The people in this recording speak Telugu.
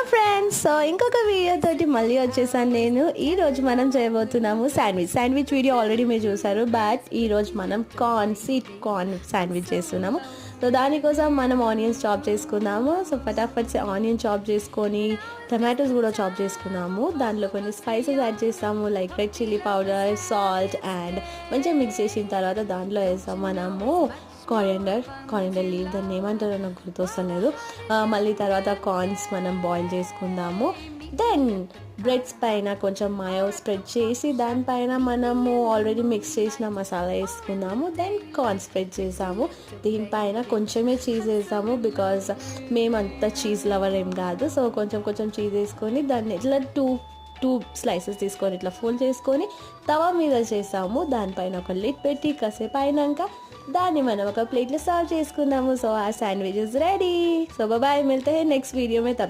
ఫ్రెండ్స్, సో ఇంకొక వీడియో తోటి మళ్ళీ వచ్చేసాను నేను. ఈరోజు మనం చేయబోతున్నాము శాండ్విచ్ వీడియో ఆల్రెడీ మీరు చూసారు. బట్ ఈరోజు మనం స్వీట్ కార్న్ శాండ్విచ్ చేస్తున్నాము. సో దానికోసం మనం ఆనియన్స్ చాప్ చేసుకున్నాము. సో ఫటాఫట్ ఆనియన్ చాప్ చేసుకొని టమాటోస్ కూడా చాప్ చేసుకున్నాము. దాంట్లో కొన్ని స్పైసెస్ యాడ్ చేస్తాము, like red chilli powder, salt and మంచిగా మిక్స్ చేసిన తర్వాత దాంట్లో వేస్తాం మనము కారియండర్ లీవ్, దాన్ని ఏమంటారో నాకు గుర్తొస్తలేదు. మళ్ళీ తర్వాత కార్న్స్ మనం బాయిల్ చేసుకుందాము. దెన్ బ్రెడ్స్ పైన కొంచెం మాయో స్ప్రెడ్ చేసి దానిపైన మనము ఆల్రెడీ మిక్స్ చేసిన మసాలా వేసుకున్నాము. దెన్ కార్న్ స్ప్రెడ్ చేసాము. దీనిపైన కొంచెమే చీజ్ వేసాము, బికాజ్ మేమంత చీజ్ లవర్ ఏం కాదు. సో కొంచెం చీజ్ వేసుకొని దాన్ని ఇట్లా టూ స్లైసెస్ తీసుకొని ఇట్లా ఫోల్డ్ చేసుకొని తవా మీద చేసాము. దానిపైన ఒక లిడ్ పెట్టి కాసేపు అయినాక దాన్ని మనం ఒక ప్లేట్లో సర్వ్ చేసుకున్నాము. సో ఆ sandwich is ready. So bye, మిల్తే హై నెక్స్ట్ वीडियो में.